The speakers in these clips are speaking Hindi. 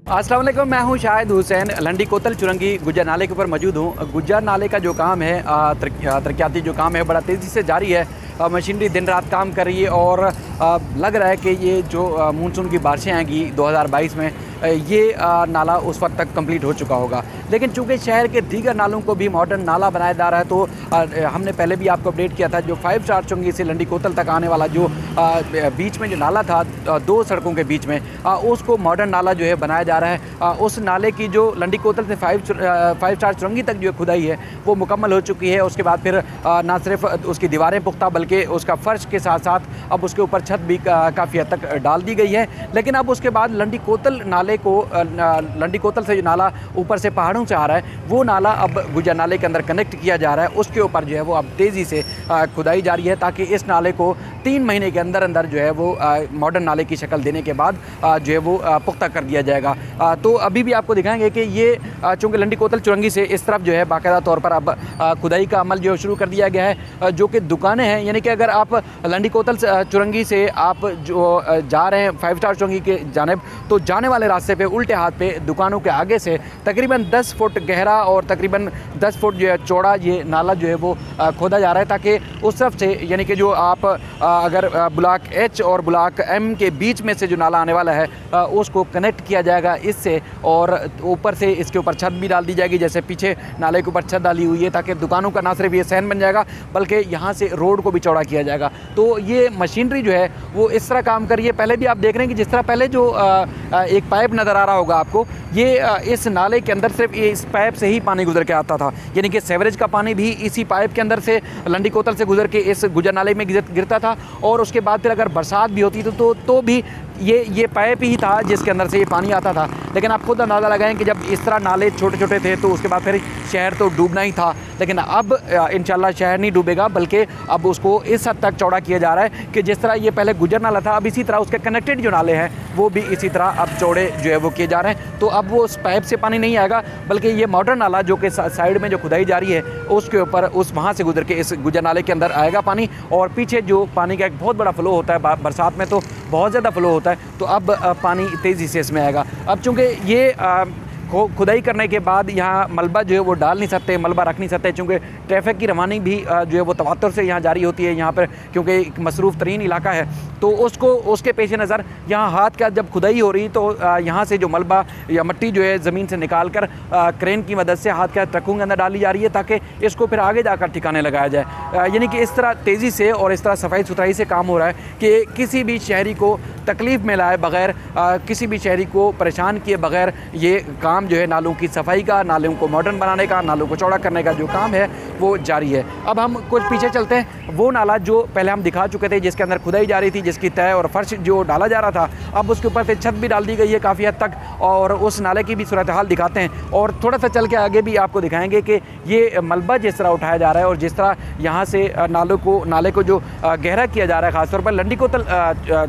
अस्सलाम वालेकुम, मैं हूं शाहिद हुसैन। लंडी कोतल चुरंगी गुज्जर नाले के ऊपर मौजूद हूं। गुज्जर नाले का जो काम है तरक्याती जो काम है बड़ा तेज़ी से जारी है। मशीनरी दिन रात काम कर रही है और लग रहा है कि ये जो मानसून की बारिशें आएंगी 2022 में ये नाला उस वक्त तक कंप्लीट हो चुका होगा। लेकिन चूँकि शहर के दीगर नालों को भी मॉडर्न नाला बनाया जा रहा है तो हमने पहले भी आपको अपडेट किया था, जो 5 स्टार चुरंगी से लंडी कोतल तक आने वाला जो बीच में जो नाला था दो सड़कों के बीच में, उसको मॉडर्न नाला जो है बनाया जा रहा है। उस नाले की जो लंडी कोतल से 5 स्टार चुरंगी तक जो खुदाई है वो मुकम्मल हो चुकी है। उसके बाद फिर ना सिर्फ उसकी दीवारें पुख्ता बल्कि उसका फ़र्श के साथ साथ अब उसके ऊपर छत भी काफ़ी हद तक डाल दी गई है। लेकिन अब उसके बाद लंडी कोतल नाले को लंडी कोतल से जो नाला ऊपर से पहाड़ों से आ रहा है वो नाला अब गुज्जर नाले के अंदर कनेक्ट किया जा रहा है। उसके ऊपर जो है वो अब तेज़ी से खुदाई जारी है ताकि इस नाले को 3 महीने के अंदर अंदर जो है वो मॉडर्न नाले की शक्ल देने के बाद जो है वो पुख्ता कर दिया जाएगा। तो अभी भी आपको दिखाएंगे कि ये चूँकि लंडी कोतल चुरंगी से इस तरफ जो है बाकायदा तौर पर अब खुदाई का अमल जो शुरू कर दिया गया है। जो कि दुकानें हैं, यानी कि अगर आप लंडी कोतल चुरंगी से आप जो जा रहे हैं 5 स्टार चुरंगी के जानिब, तो जाने वाले रास्ते पे उल्टे हाथ पे दुकानों के आगे से तकरीबन 10 फुट गहरा और तकरीबन 10 फुट जो है चौड़ा ये नाला जो है वो खोदा जा रहा है ताकि उस तरफ से, यानी कि जो आप अगर ब्लॉक H और ब्लॉक M के बीच में से जो नाला आने वाला है उसको कनेक्ट किया जाएगा इससे, और ऊपर से इसके ऊपर छत भी डाल दी जाएगी। जैसे पीछे नाले के ऊपर छत डाली हुई है ताकि दुकानों का ना सिर्फ ये सहन बन जाएगा बल्कि यहाँ से रोड को भी चौड़ा किया जाएगा। तो ये मशीनरी जो है वो इस तरह काम कर रही है। पहले भी आप देख रहे हैं कि जिस तरह पहले जो एक पाइप नज़र आ रहा होगा आपको, ये इस नाले के अंदर सिर्फ इस पाइप से ही पानी गुजर के आता था, यानी कि सेवरेज का पानी भी इसी पाइप के अंदर से लंडी कोतल से गुजर के इस गुज्जर नाले में गिरता था। और उसके बाद फिर अगर बरसात भी होती तो भी ये पाइप ही था जिसके अंदर से ये पानी आता था। लेकिन आप खुद अंदाज़ा लगाएं कि जब इस तरह नाले छोटे छोटे थे तो उसके बाद फिर शहर तो डूबना ही था। लेकिन अब इंशाल्लाह शहर नहीं डूबेगा बल्कि अब उसको इस हद तक चौड़ा किया जा रहा है कि जिस तरह ये पहले गुज्जर नाला था, अब इसी तरह उसके कनेक्टेड जो नाले हैं वो भी इसी तरह अब चौड़े जो है वो किए जा रहे हैं। तो अब वो उस पाइप से पानी नहीं आएगा बल्कि ये मॉडर्न नाला जो कि साइड में जो खुदाई जा रही है उसके ऊपर उस वहाँ से गुजर के इस गुज्जर नाले के अंदर आएगा पानी। और पीछे जो पानी का एक बहुत बड़ा फ्लो होता है, बरसात में तो बहुत ज़्यादा फ्लो होता है, तो अब पानी तेज़ी से इसमें आएगा। अब चूँकि ये खुदाई करने के बाद यहाँ मलबा जो है वो डाल नहीं सकते, मलबा रख नहीं सकते, क्योंकि ट्रैफिक की रवानी भी जो है वो तवात्तुर से यहाँ जारी होती है यहाँ पर, क्योंकि एक मसरूफ़ तरीन इलाका है। तो उसके पेश नज़र यहाँ हाथ का जब खुदाई हो रही तो यहाँ से जो मलबा या मिट्टी जो है ज़मीन से निकाल कर क्रेन की मदद से हाथ का ट्रकों के अंदर डाली जा रही है ताकि इसको फिर आगे जाकर ठिकाने लगाया जाए। यानी कि इस तरह तेज़ी से और इस तरह सफाई सुथराई से काम हो रहा है कि किसी भी शहरी को तकलीफ़ में लाए बग़ैर, किसी भी शहरी को परेशान किए बग़ैर ये काम जो है नालों की सफाई का, नालों को मॉडर्न बनाने का, नालों को चौड़ा करने का जो काम है वो जारी है। अब हम कुछ पीछे चलते हैं। वो नाला जो पहले हम दिखा चुके थे जिसके अंदर खुदाई जा रही थी, जिसकी तय और फर्श जो डाला जा रहा था, अब उसके ऊपर से छत भी डाल दी गई है काफ़ी हद तक, और उस नाले की भी सूरत हाल दिखाते हैं। और थोड़ा सा चल के आगे भी आपको दिखाएंगे कि ये मलबा जिस तरह उठाया जा रहा है और जिस तरह यहाँ से नाले को जो गहरा किया जा रहा है, ख़ासतौर पर लंडी कोतल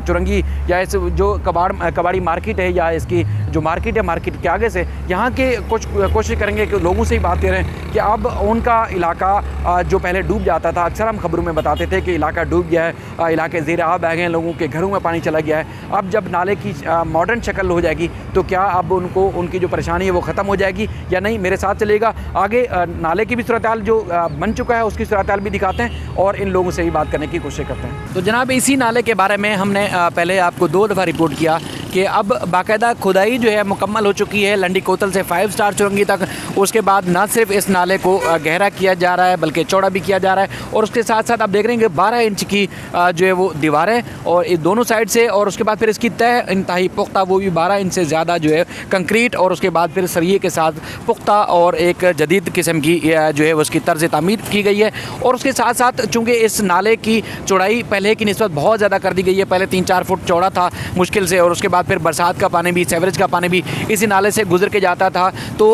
चुरंगी या इस जो कबाड़ी मार्केट है या इसकी जो मार्केट है, मार्केट के आगे से यहाँ के कुछ कोशिश करेंगे कि लोगों से ही बात करें कि अब उनका इलाका जो पहले डूब जाता था, अक्सर हम खबरों में बताते थे कि इलाका डूब गया है, इलाके ज़ेर आब बह गए हैं, लोगों के घरों में पानी चला गया है। अब जब नाले की मॉडर्न शक्ल हो जाएगी तो क्या अब उनकी जो परेशानी है वो ख़त्म हो जाएगी या नहीं? मेरे साथ चलेगा आगे। नाले की भी सूरत हाल जो बन चुका है उसकी सूरत हाल भी दिखाते हैं और इन लोगों से ही बात करने की कोशिश करते हैं। तो जनाब, इसी नाले के बारे में हमने पहले आपको 2 दफ़ा रिपोर्ट किया कि अब बाकायदा खुदाई जो है मुकम्मल हो चुकी है लंडी कोतल से 5 स्टार चुरंगी तक। उसके बाद ना सिर्फ इस नाले को गहरा किया जा रहा है बल्कि चौड़ा भी किया जा रहा है, और उसके साथ साथ आप देख रहे हैं कि 12 इंच की जो है वो दीवारें और इस दोनों साइड से, और उसके बाद फिर इसकी तय इंतहाई पुख्ता, वो भी 12 इंच से ज़्यादा जो है कंक्रीट, और उसके बाद फिर सरिये के साथ पुख्ता और एक जदीद किस्म की जो है उसकी तर्ज तामीर की गई है। और उसके साथ साथ चूँकि इस नाले की चौड़ाई पहले की निस्बत बहुत ज़्यादा कर दी गई है, पहले 3-4 फुट चौड़ा था मुश्किल से, और उसके बाद फिर बरसात का पानी भी, सेवरेज का पानी भी इसी नाले से गुजर के जाता था तो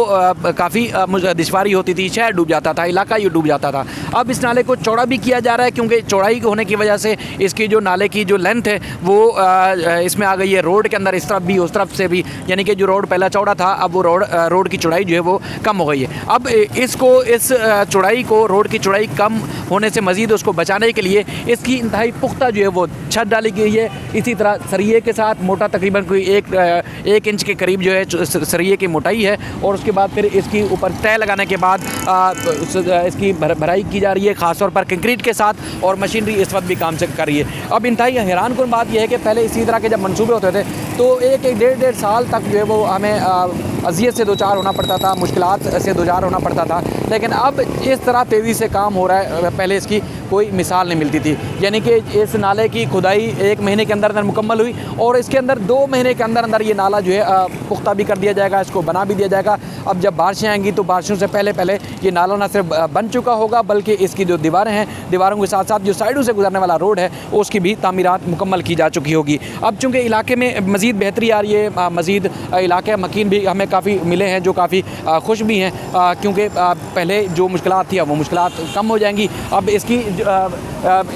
काफ़ी दुश्वारी होती थी, शहर डूब जाता था, इलाका ये डूब जाता था। अब इस नाले को चौड़ा भी किया जा रहा है क्योंकि चौड़ाई होने की वजह से इसकी जो नाले की जो लेंथ है वो इसमें आ गई है रोड के अंदर, इस तरफ भी उस तरफ से भी, यानी कि जो रोड पहला चौड़ा था अब वो रोड की चौड़ाई जो है वो कम हो गई है। अब इस चौड़ाई को, रोड की चौड़ाई कम होने से मज़ीद उसको बचाने के लिए इसकी इंतहाई पुख्ता जो है वो छत डाली गई है। इसी तरह सरिये के साथ मोटा तकरीबन तकरीबन कोई एक इंच के करीब जो है सरिये की मोटाई है, और उसके बाद फिर इसकी ऊपर तय लगाने के बाद इसकी भराई की जा रही है, ख़ासतौर पर कंक्रीट के साथ, और मशीनरी इस वक्त भी काम से कर रही है। अब इंतहाई हैरानकुन बात यह है कि पहले इसी तरह के जब मंसूबे होते थे तो एक डेढ़ साल तक जो है वो हमें अज़ियत से दो चार होना पड़ता था, मुश्किलात से दो चार होना पड़ता था, लेकिन अब इस तरह तेज़ी से काम हो रहा है, पहले इसकी कोई मिसाल नहीं मिलती थी। यानी कि इस नाले की खुदाई 1 महीने के अंदर अंदर मुकम्मल हुई, और इसके अंदर 2 महीने के अंदर अंदर ये नाला जो है पुख्ता भी कर दिया जाएगा, इसको बना भी दिया जाएगा। अब जब बारिशें आएंगी तो बारिशों से पहले पहले ये नाला न सिर्फ बन चुका होगा, बल्कि इसकी जो दीवारें हैं, दीवारों के साथ साथ जो साइडों से गुजरने वाला रोड है उसकी भी तामीरात मुकम्मल की जा चुकी होगी। अब चूँकि इलाके में मज़ीद बेहतरी आ रही है, मज़ीद इलाके मकीन भी हमें काफ़ी मिले हैं जो काफ़ी खुश भी हैं, क्योंकि पहले जो मुश्किलात थी वो मुश्किलात कम हो जाएंगी। अब इसकी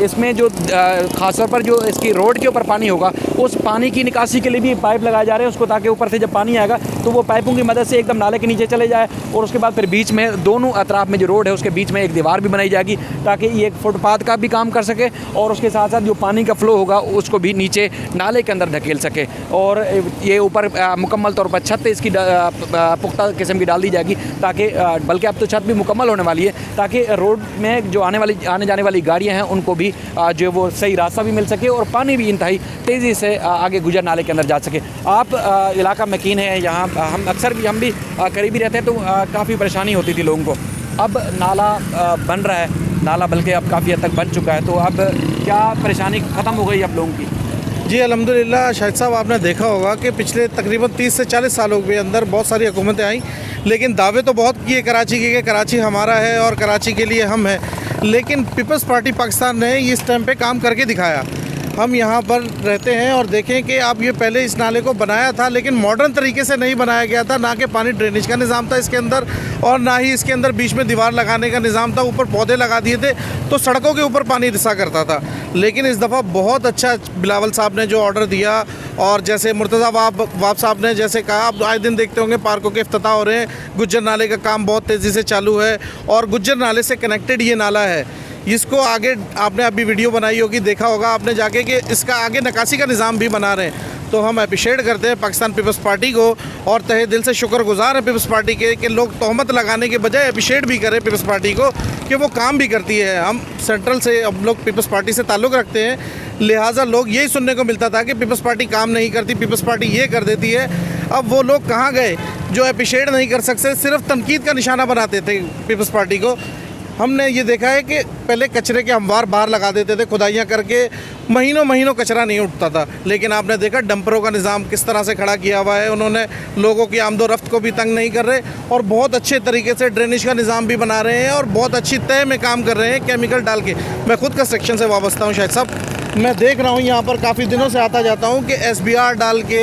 इसमें जो ख़ास तौर पर जो इसकी रोड के ऊपर पानी होगा, उस पानी की निकासी के लिए भी पाइप लगाए जा रहे हैं उसको, ताकि ऊपर से जब पानी आएगा तो वो पाइपों की मदद से एकदम नाले के नीचे चले जाए, और उसके बाद फिर बीच में दोनों अतराफ में जो रोड है उसके बीच में एक दीवार भी बनाई जाएगी, ताकि ये एक फुटपाथ का भी काम कर सके, और उसके साथ साथ जो पानी का फ़्लो होगा उसको भी नीचे नाले के अंदर धकेल सके। और ये ऊपर मुकम्मल तौर पर छत इसकी पुख्ता किस्म की डाल दी जाएगी, ताकि बल्कि अब तो छत भी मुकम्मल होने वाली है, ताकि रोड में जो आने जाने वाली गाड़ियाँ हैं उनको भी जो वो सही रास्ता भी मिल सके, और पानी भी इंतहाई तेज़ी से आगे गुजर नाले के अंदर जा सके। आप इलाका मकीन है, यहाँ हम अक्सर भी करीबी रहते हैं, तो काफ़ी परेशानी होती थी लोगों को। अब नाला बन रहा है, नाला बल्कि अब काफ़ी हद तक बन चुका है, तो अब क्या परेशानी ख़त्म हो गई अब लोगों की? जी अल्हम्दुलिल्लाह। शाहिद साहब, आपने देखा होगा कि पिछले तकरीबन 30 से 40 सालों के अंदर बहुत सारी हुकूमतें आई, लेकिन दावे तो बहुत किए कराची के कि कराची हमारा है और कराची के लिए हम हैं, लेकिन पीपल्स पार्टी पाकिस्तान ने इस टाइम पे काम करके दिखाया। हम यहाँ पर रहते हैं और देखें कि आप ये पहले इस नाले को बनाया था, लेकिन मॉडर्न तरीके से नहीं बनाया गया था, ना कि पानी ड्रेनेज का निज़ाम था इसके अंदर, और ना ही इसके अंदर बीच में दीवार लगाने का निज़ाम था। ऊपर पौधे लगा दिए थे तो सड़कों के ऊपर पानी रिसा करता था। लेकिन इस दफ़ा बहुत अच्छा बिलावल साहब ने जो ऑर्डर दिया, और जैसे मुर्तज़ा वाब साहब ने जैसे कहा, आप आए दिन देखते होंगे पार्कों के इफ्तिताह हो रहे हैं, गुज्जर नाले का काम बहुत तेज़ी से चालू है, और गुज्जर नाले से कनेक्टेड ये नाला है। इसको आगे आपने अभी वीडियो बनाई होगी, देखा होगा आपने जाके कि इसका आगे निकासी का निज़ाम भी बना रहे हैं। तो हम अप्रिशिएट करते हैं पाकिस्तान पीपल्स पार्टी को, और तहे दिल से शुक्रगुजार हैं पीपल्स पार्टी के कि लोग तोहमत लगाने के बजाय अप्रिशिएट भी करें पीपल्स पार्टी को कि वो काम भी करती है। हम सेंट्रल से अब लोग पीपल्स पार्टी से ताल्लुक़ रखते हैं, लिहाजा लोग यही सुनने को मिलता था कि पीपल्स पार्टी काम नहीं करती, पीपल्स पार्टी ये कर देती है। अब वो लोग कहाँ गए जो अप्रिशिएट नहीं कर सकते, सिर्फ तनकीद का निशाना बनाते थे पीपल्स पार्टी को। हमने ये देखा है कि पहले कचरे के अंबार बाहर लगा देते थे, खुदाइयाँ करके महीनों महीनों कचरा नहीं उठता था, लेकिन आपने देखा डंपरों का निज़ाम किस तरह से खड़ा किया हुआ है। उन्होंने लोगों की आमदोरफ्त को भी तंग नहीं कर रहे, और बहुत अच्छे तरीके से ड्रेनेज का निज़ाम भी बना रहे हैं, और बहुत अच्छी तय में काम कर रहे हैं केमिकल डाल के। मैं खुद कंस्ट्रक्शन से वाबस्ता हूँ शायद साहब, मैं देख रहा हूँ यहाँ पर काफ़ी दिनों से आता जाता हूँ कि SBR डाल के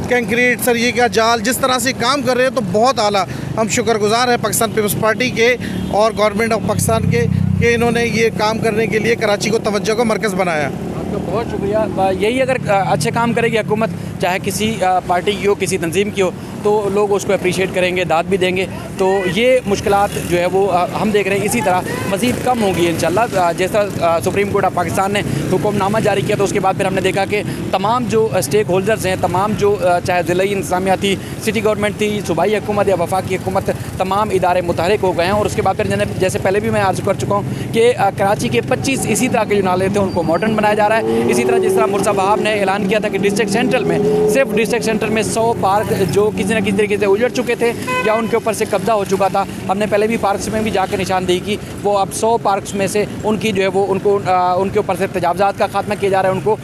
कंक्रीट सरिये का जाल जिस तरह से काम कर रहे हैं, तो बहुत आला। हम शुक्रगुजार हैं पाकिस्तान पीपल्स पार्टी के और गवर्नमेंट ऑफ पाकिस्तान के कि इन्होंने ये काम करने के लिए कराची को तवज्जो का मरकज़ बनाया। आपका बहुत शुक्रिया। यही अगर अच्छे काम करेगी हुकूमत, चाहे किसी पार्टी की हो, किसी तंजीम की हो, तो लोग उसको अप्रिशिएट करेंगे, दाद भी देंगे। तो ये मुश्किलात जो है वो हम देख रहे हैं इसी तरह मज़ीद कम होंगी इंशाल्लाह। जैसा सुप्रीम कोर्ट ऑफ पाकिस्तान ने हुक्मनामा जारी किया, तो उसके बाद फिर हमने देखा कि तमाम जो स्टेक होल्डर्स हैं, तमाम जो चाहे ज़िलाई इंतज़ामिया थी, सिटी गवर्नमेंट थी, सूबाई हुकूमत या वफाकी हुकूमत, तमाम इदारे मुतहरिक हो गए हैं। और उसके बाद फिर जैसे पहले भी मैं अर्ज़ कर चुका हूँ कि कराची के 25 इसी तरह के जो नाले थे उनको मॉडर्न बनाया जा रहा है। इसी तरह जिस तरह मुर्सा बहाब ने ऐलान किया था कि डिस्ट्रिक्ट सेंट्रल में, सिर्फ डिस्ट्रिक्ट सेंट्रल में 100 पार्क जो किसी न किसी तरीके से उजड़ चुके थे या उनके ऊपर से कब्जा हो चुका था, हमने पहले भी पार्क्स में भी जाकर निशानदेही की। वो अब 100 पार्क्स में से उनकी जो है वो उनके ऊपर से तजावज़ात का खात्मा किया जा रहा है, उनको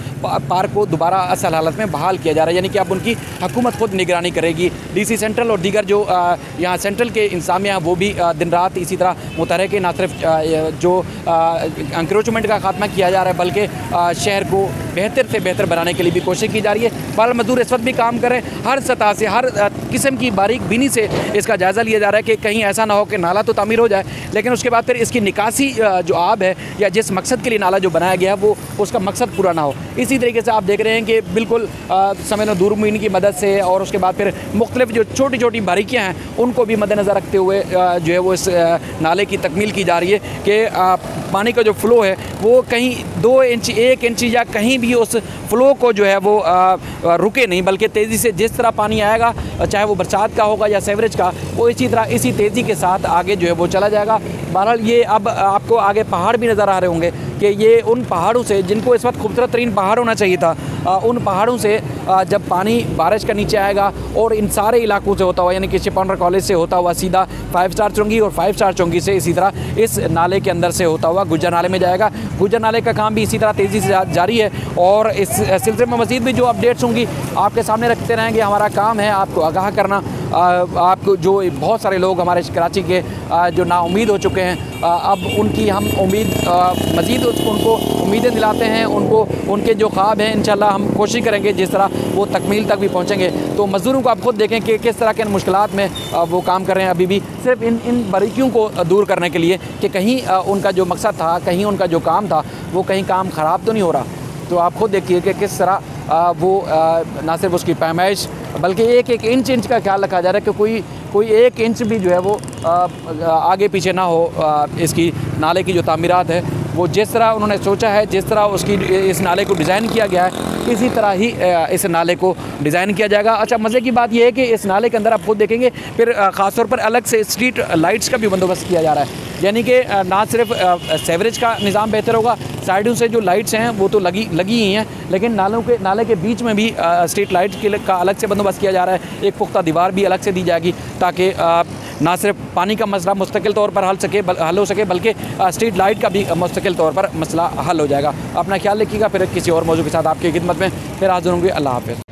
पार्क को दोबारा असल हालत में बहाल किया जा रहा है। यानी कि अब उनकी हुकूमत खुद निगरानी करेगी। DC सेंट्रल और दीगर जो यहाँ सेंट्रल के इंतज़ामिया वो भी दिन रात इसी तरह मुतहरिक है। ना सिर्फ जो इंक्रोचमेंट का खात्मा किया जा रहा है, बल्कि शहर को बेहतर से बेहतर बनाने के लिए भी कोशिश की जा रही है। बाल मजदूर इस वक्त भी काम करें, हर सतह से, हर किस्म की बारीक बीनी से इसका जायज़ा लिया जा रहा है कि कहीं ऐसा ना हो कि नाला तो तामीर हो जाए, लेकिन उसके बाद फिर इसकी निकासी जो आब है या जिस मकसद के लिए नाला जो बनाया गया है वो उसका मकसद पूरा ना हो। इसी तरीके से आप देख रहे हैं कि बिल्कुल समय दूरबीन की मदद से और उसके बाद फिर मुख्तलिफ जो छोटी छोटी बारीकियाँ हैं उनको भी मद्देनज़र रखते हुए जो है वो इस नाले की तकमील की जा रही है कि पानी का जो फ़्लो है वो कहीं 2 इंच 1 इंच या कहीं भी उस फ्लो को जो है वो रुके नहीं, बल्कि तेज़ी से जिस तरह पानी आएगा, चाहे वो बरसात का होगा या सीवरेज का, वो इसी तरह इसी तेज़ी के साथ आगे जो है वो चला जाएगा। बहरहाल ये अब आपको आगे पहाड़ भी नज़र आ रहे होंगे कि ये उन पहाड़ों से, जिनको इस वक्त खूबसूरत तरीन पहाड़ होना चाहिए था, उन पहाड़ों से जब पानी बारिश का नीचे आएगा और इन सारे इलाकों से होता हुआ, यानी कि शिप ऑनर कॉलेज से होता हुआ सीधा 5 स्टार चुरंगी और 5 स्टार चुरंगी से इसी तरह इस नाले के अंदर से होता हुआ गुज्जर नाले में जाएगा। गुज्जर नाले का काम भी इसी तरह तेज़ी से जारी है और इस सिलसिले में मज़ीद भी जो अपडेट्स होंगी आपके सामने रखते रहेंगे। हमारा काम है आपको आगाह करना। आपको जो बहुत सारे लोग हमारे कराची के जो नाउम्मीद हो चुके हैं, अब उनकी हम उम्मीद मज़ीद उनको उम्मीदें दिलाते हैं, उनको उनके जो ख्वाब हैं इंशाल्लाह हम कोशिश करेंगे जिस तरह वो तकमील तक भी पहुँचेंगे। तो मज़दूरों को आप खुद देखें कि किस तरह के मुश्किलात में वो काम कर रहे हैं अभी भी, सिर्फ इन बारीकियों को दूर करने के लिए कि कहीं उनका जो मकसद था, कहीं उनका जो काम था, वो कहीं काम ख़राब तो नहीं हो रहा। तो आप खुद देखिए कि किस तरह वो ना सिर्फ उसकी पैमाइश बल्कि एक इंच का ख्याल रखा जा रहा है कि कोई 1 इंच भी जो है वो आगे पीछे ना हो। इसकी नाले की जो तामीरात है वो जिस तरह उन्होंने सोचा है, जिस तरह उसकी इस नाले को डिज़ाइन किया गया है, इसी तरह ही इस नाले को डिज़ाइन किया जाएगा। अच्छा, मज़े की बात यह है कि इस नाले के अंदर आप खुद देखेंगे फिर ख़ास तौर पर अलग से स्ट्रीट लाइट्स का भी बंदोबस्त किया जा रहा है, यानी कि ना सिर्फ सीवरेज का निज़ाम बेहतर होगा, साइडों से जो लाइट्स हैं वो तो लगी ही हैं, लेकिन नाले के बीच में भी स्ट्रीट लाइट का अलग से बंदोबस्त किया जा रहा है। एक पुख्ता दीवार भी अलग से दी जाएगी ताकि ना सिर्फ पानी का मसला मुस्तकिल तौर पर हल हो सके, बल्कि स्ट्रीट लाइट का भी मुस्तकिल तौर पर मसला हल हो जाएगा। अपना ख्याल रखिएगा, फिर किसी और मौजू के साथ आपकी खिदमत में फिर हाज़िर होंगे। अल्लाह हाफ़िज़।